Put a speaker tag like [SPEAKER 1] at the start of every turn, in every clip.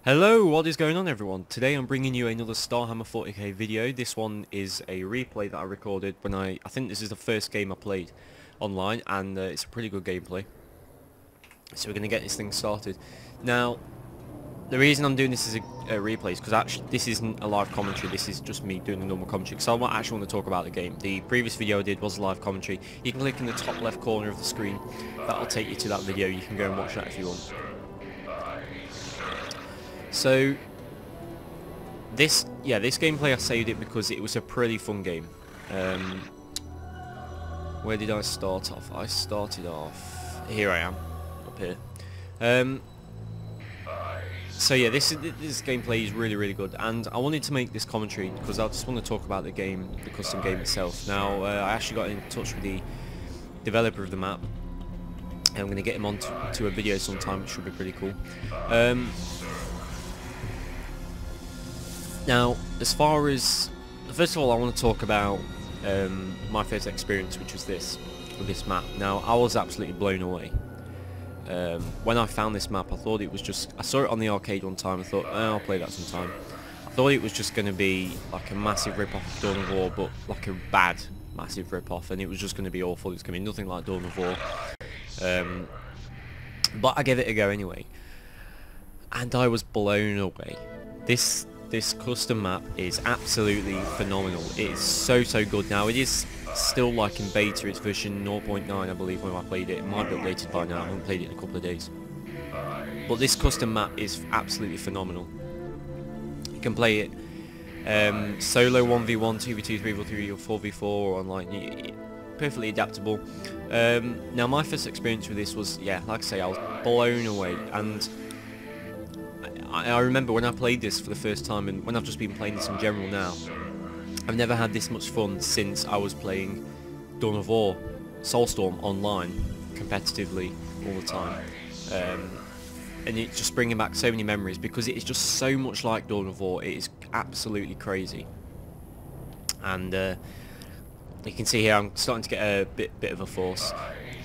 [SPEAKER 1] Hello, what is going on everyone? Today I'm bringing you another Starhammer 40k video. This one is a replay that I recorded when I think this is the first game I played online, and it's a pretty good gameplay. So we're going to get this thing started. Now, the reason I'm doing this as a replay is because actually this isn't a live commentary, this is just me doing a normal commentary, because I don't actually want to talk about the game. The previous video I did was a live commentary. You can click in the top left corner of the screen, that'll take you to that video, you can go and watch that if you want. So, this gameplay I saved it because it was a pretty fun game. Where did I start off? I started off... Here I am, up here. So yeah, this gameplay is really good, and I wanted to make this commentary because I just want to talk about the game, the custom game itself. Now, I actually got in touch with the developer of the map, and I'm going to get him on to a video sometime, which should be pretty cool. Now, as far as... First of all, I want to talk about my first experience, which was with this map. Now, I was absolutely blown away. When I found this map, I thought it was just... I saw it on the arcade one time, I thought, oh, I'll play that sometime. I thought it was just going to be like a massive rip-off of Dawn of War, but like a bad, massive rip-off, and it was just going to be awful. It was going to be nothing like Dawn of War. But I gave it a go anyway. And I was blown away. This custom map is absolutely phenomenal. It is so good. Now, it is still like in beta, it's version 0.9 I believe when I played it. It might be updated by now, I haven't played it in a couple of days. But this custom map is absolutely phenomenal. You can play it solo 1v1, 2v2, 3v3 or 4v4 or online. Perfectly adaptable. Now, my first experience with this was, yeah, like I say, I was blown away. And I remember when I played this for the first time, and when I've just been playing this in general now, I've never had this much fun since I was playing Dawn of War, Soulstorm online, competitively all the time. And it's just bringing back so many memories, because it is just so much like Dawn of War. It is absolutely crazy. And you can see here I'm starting to get a bit of a force.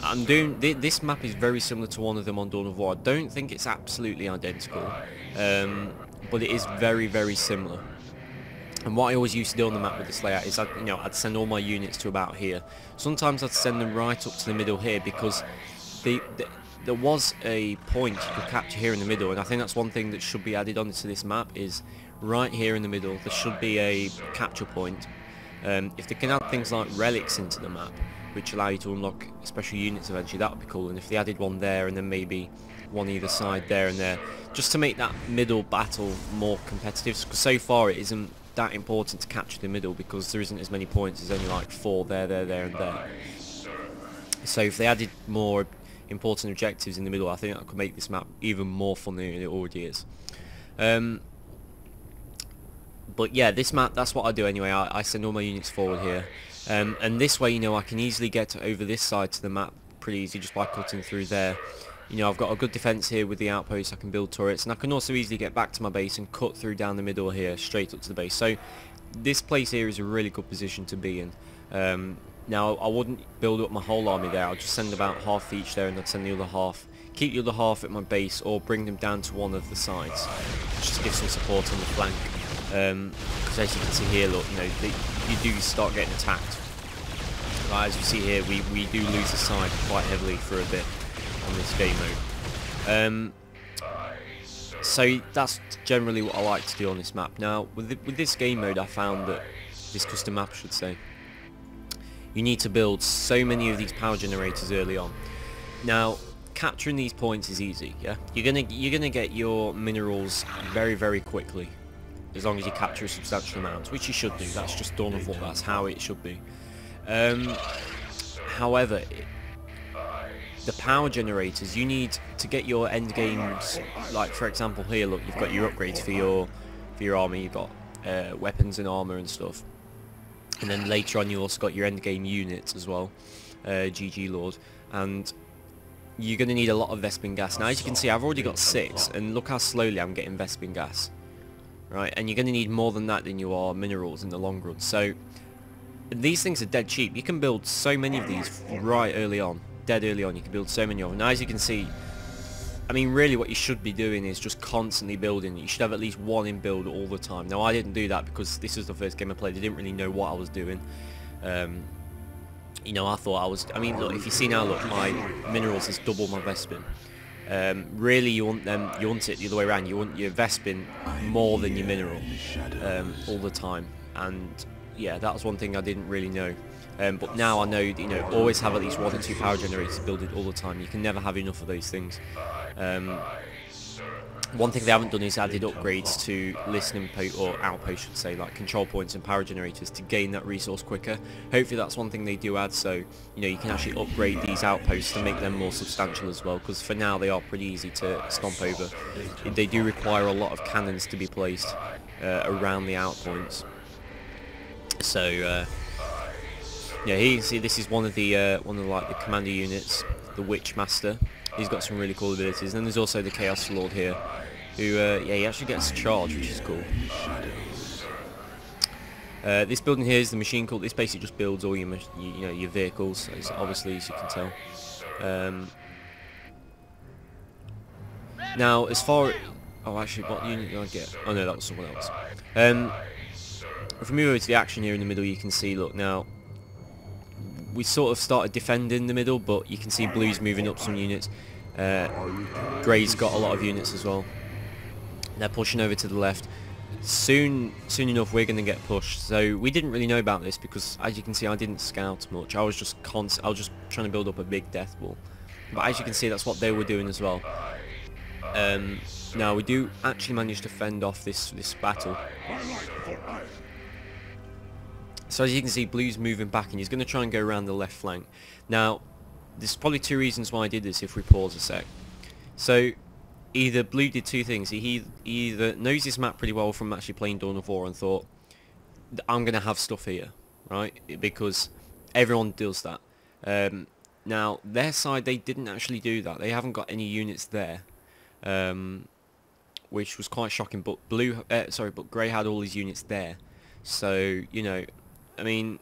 [SPEAKER 1] I'm doing this map is very similar to one of them on Dawn of War. I don't think it's absolutely identical, but it is very similar. And what I always used to do on the map with this layout is I'd send all my units to about here. Sometimes I'd send them right up to the middle here, because there was a point you could capture here in the middle, and I think that's one thing that should be added onto this map, is right here in the middle there should be a capture point. If they can add things like relics into the map, which allow you to unlock special units eventually, that would be cool. And if they added one there, and then maybe one either side there and there, just to make that middle battle more competitive, because so far it isn't that important to capture the middle, because there isn't as many points. There's only like 4 there and there. So if they added more important objectives in the middle, I think that could make this map even more fun than it already is. But yeah, this map, that's what I do anyway. I send all my units forward here. And this way, I can easily get over this side to the map pretty easy just by cutting through there. I've got a good defence here with the outposts. I can build turrets, and I can also easily get back to my base and cut through down the middle here, straight up to the base. So this place here is a really good position to be in. Now, I wouldn't build up my whole army there. I'll just send about half each there, and I'd send the other half. Keep the other half at my base, or bring them down to one of the sides, just to give some support on the flank. Because as you can see here, look, you do start getting attacked. Right, as you see here, we do lose the side quite heavily for a bit on this game mode. So that's generally what I like to do on this map. Now, with this game mode, I found that this custom map, I should say, you need to build so many of these power generators early on. Now, capturing these points is easy. Yeah, you're gonna get your minerals very quickly, as long as you capture a substantial amount, which you should do. That's just Dawn of War, that's how it should be. However, the power generators, you need to get your end games, like for example here, look, you've got your upgrades for your army, you've got weapons and armor and stuff, and then later on you also got your end game units as well, GG Lord, and you're going to need a lot of Vespin gas. Now, as you can see, I've already got 6, and look how slowly I'm getting Vespin gas. Right, and you're going to need more than that than you are minerals in the long run. So these things are dead cheap. You can build so many of these right early on, dead early on. You can build so many of them. Now, as you can see, I mean, really what you should be doing is just constantly building. You should have at least one in build all the time. Now, I didn't do that because this was the first game I played. I didn't really know what I was doing. You know, I thought I was... I mean, look, if you see now, look, my minerals is double my Vespin. Really, you want it the other way around. You want your Vespin more than your mineral all the time. And yeah, that was one thing I didn't really know. But now I know that, you know, always have at least 1 or 2 power generators built all the time. You can never have enough of those things. One thing they haven't done is added upgrades to listening or outposts, should say, like control points and power generators to gain that resource quicker. Hopefully that's one thing they do add, so you know you can actually upgrade these outposts to make them more substantial as well. Because for now they are pretty easy to stomp over. They do require a lot of cannons to be placed around the outpoints. So yeah, here you can see this is one of the like the commander units, the Witchmaster. He's got some really cool abilities. And then there's also the Chaos Lord here, who, yeah, he actually gets charged, which is cool. This building here is the machine cult. This basically just builds all your, you know, your vehicles, obviously, as you can tell. Now, as far... Oh, actually, what unit did I get? Oh, no, that was someone else. If we move over to the action here in the middle, you can see, look, now... We sort of started defending the middle, but you can see Blue's moving up some units. Grey's got a lot of units as well. They're pushing over to the left. Soon enough, we're going to get pushed. So we didn't really know about this because, as you can see, I didn't scout much. I was just trying to build up a big death ball. But as you can see, that's what they were doing as well. Now we do actually manage to fend off this battle. So as you can see, Blue's moving back and he's going to try and go around the left flank. Now, there's probably 2 reasons why I did this if we pause a sec. So, either Blue did 2 things. He either knows this map pretty well from actually playing Dawn of War and thought, I'm going to have stuff here, right? Because everyone does that. Now, their side, they didn't actually do that. They haven't got any units there. Which was quite shocking, but but Grey had all his units there. So, you know... I mean,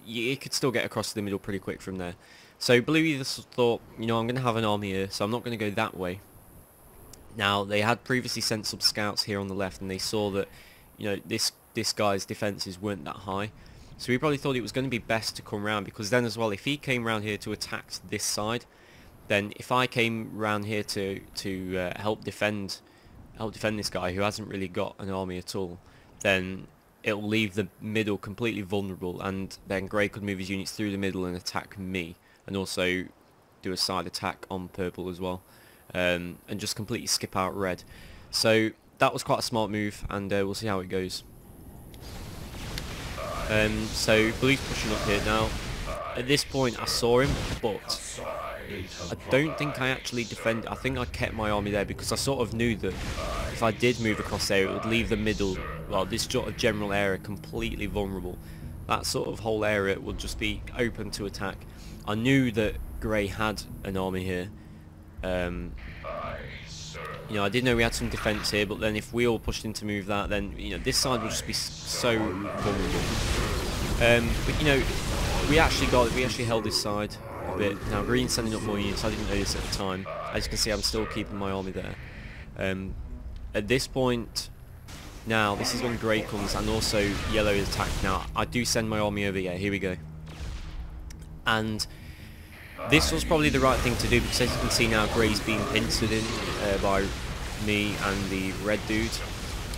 [SPEAKER 1] you could still get across the middle pretty quick from there. So Blue either thought, you know, I'm going to have an army here, so I'm not going to go that way. Now, they had previously sent some scouts here on the left, and they saw that, you know, this guy's defences weren't that high. So he probably thought it was going to be best to come round, because then as well, if he came round here to attack this side, then if I came round here to help defend this guy who hasn't really got an army at all, then it'll leave the middle completely vulnerable, and then Grey could move his units through the middle and attack me, and also do a side attack on purple as well, and just completely skip out red. So that was quite a smart move, and we'll see how it goes. So Blue's pushing up here now. At this point I saw him, but I don't think I actually defended. I think I kept my army there because I sort of knew that if I did move across there, it would leave the middle, well, this sort of general area completely vulnerable. That sort of whole area would just be open to attack. I knew that Grey had an army here. You know, I did know we had some defence here, but then if we all pushed in to move that, then, you know, this side would just be so vulnerable. But, you know, we actually held this side a bit. Now, Green's sending up more units. I didn't know this at the time. As you can see, I'm still keeping my army there. At this point, now, this is when Grey comes, and also Yellow is attacked. Now, I do send my army over, yeah, here we go. And this was probably the right thing to do, because as you can see now, Grey's being pincered in by me and the red dude.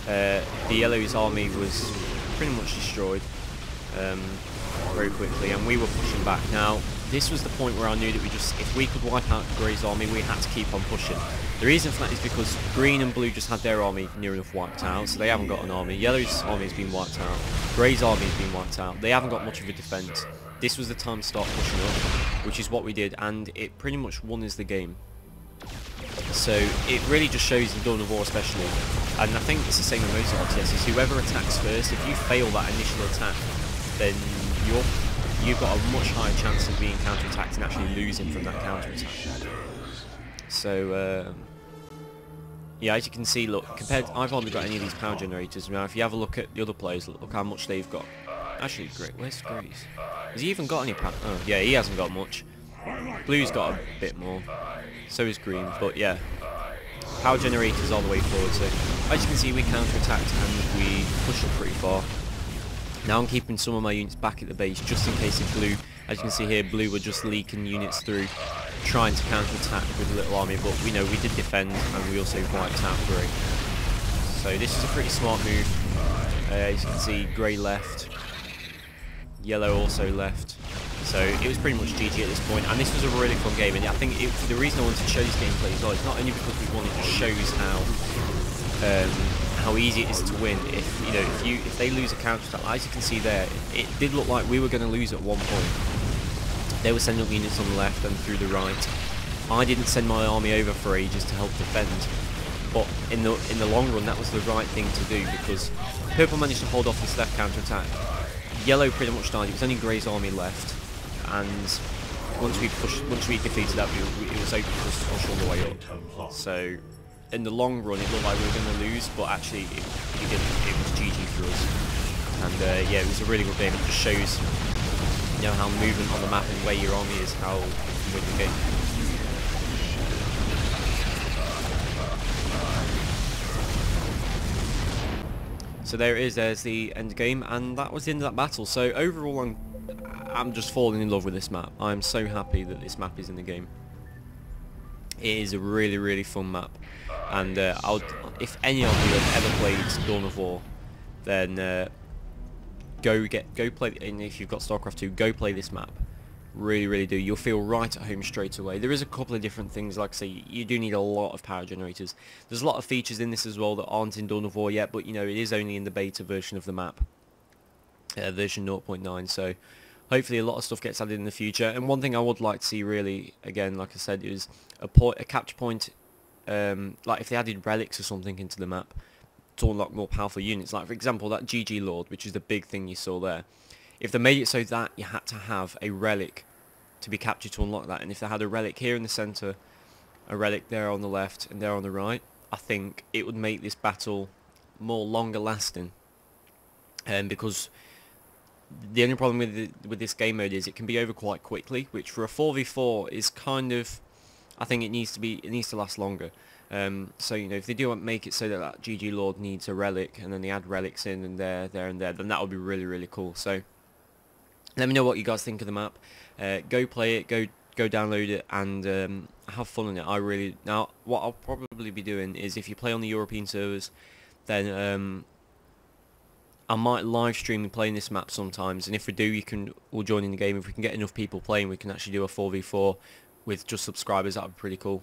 [SPEAKER 1] The Yellow's army was pretty much destroyed very quickly, and we were pushing back. Now, this was the point where I knew that if we could wipe out Grey's army, we had to keep on pushing. The reason for that is because Green and Blue just had their army near enough wiped out, so they haven't got an army. Yellow's army has been wiped out. Grey's army has been wiped out. They haven't got much of a defence. This was the time to start pushing up, which is what we did, and it pretty much won us the game. So it really just shows in Dawn of War especially, and I think it's the same in most RTS, is whoever attacks first, if you fail that initial attack, then you've got a much higher chance of being counter-attacked and actually losing from that counter-attack. So, yeah, as you can see, look, I've hardly got any of these power generators. Now, if you have a look at the other players, look how much they've got. Actually, great. Where's Grace? Has he even got any power? Oh, yeah, he hasn't got much. Blue's got a bit more. So is Green, but yeah. power generators all the way forward. So as you can see, we counter-attacked and we pushed up pretty far. Now I'm keeping some of my units back at the base just in case if blue, as you can see here, blue were just leaking units through, trying to counter-attack with a little army, but we know we did defend and we also wiped out grey. So this is a pretty smart move. As you can see, grey left, yellow also left. So it was pretty much GG at this point, and this was a really fun game. And I think the reason I wanted to show this gameplay as well is not only because we won, it just shows how easy it is to win. If they lose a counter attack, as you can see there, it did look like we were going to lose at one point. They were sending up units on the left and through the right. I didn't send my army over for ages to help defend, but in the long run that was the right thing to do, because purple managed to hold off this left counter attack. Yellow pretty much died. It was only grey's army left, and once we defeated that, it was open for us to push all the way up. So in the long run it looked like we were going to lose, but actually it was GG for us. And yeah, it was a really good game. It just shows how movement on the map and where your army is, how you can win the game. So there it is, there's the end game, and that was the end of that battle. So overall I'm just falling in love with this map. I'm so happy that this map is in the game. It is a really, really fun map, and if any of you have ever played Dawn of War, then go play. And if you've got Starcraft 2, go play this map. Really, really do. You'll feel right at home straight away. There is a couple of different things, like I say, you do need a lot of power generators. There's a lot of features in this as well that aren't in Dawn of War yet, but it is only in the beta version of the map, version 0.9. So hopefully a lot of stuff gets added in the future. And one thing I would like to see, really, again, like I said, is a capture point. Like if they added relics or something into the map to unlock more powerful units. Like for example, that GG Lord, which is the big thing you saw there. If they made it so that you had to have a relic to be captured to unlock that, and if they had a relic here in the centre, a relic there on the left and there on the right, I think it would make this battle more longer lasting. Because the only problem with this game mode is it can be over quite quickly, which for a 4v4 is kind of, I think it needs to last longer. So if they do make it so that GG Lord needs a relic, and then they add relics in and there and there, then that would be really, really cool. So let me know what you guys think of the map. Go play it, go download it, and have fun in it. Now what I'll probably be doing is, if you play on the European servers, then I might live stream playing this map sometimes, and if we do, we'll join in the game. If we can get enough people playing, we can actually do a 4v4 with just subscribers. That would be pretty cool.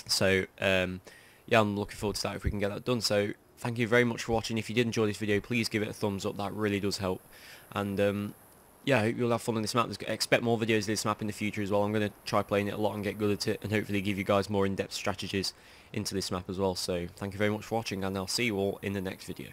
[SPEAKER 1] So yeah, I'm looking forward to that if we can get that done. So thank you very much for watching. If you did enjoy this video, please give it a thumbs up. That really does help. And yeah, I hope you'll have fun on this map. Expect more videos of this map in the future as well. I'm going to try playing it a lot and get good at it, and hopefully give you guys more in-depth strategies into this map as well. So thank you very much for watching, and I'll see you all in the next video.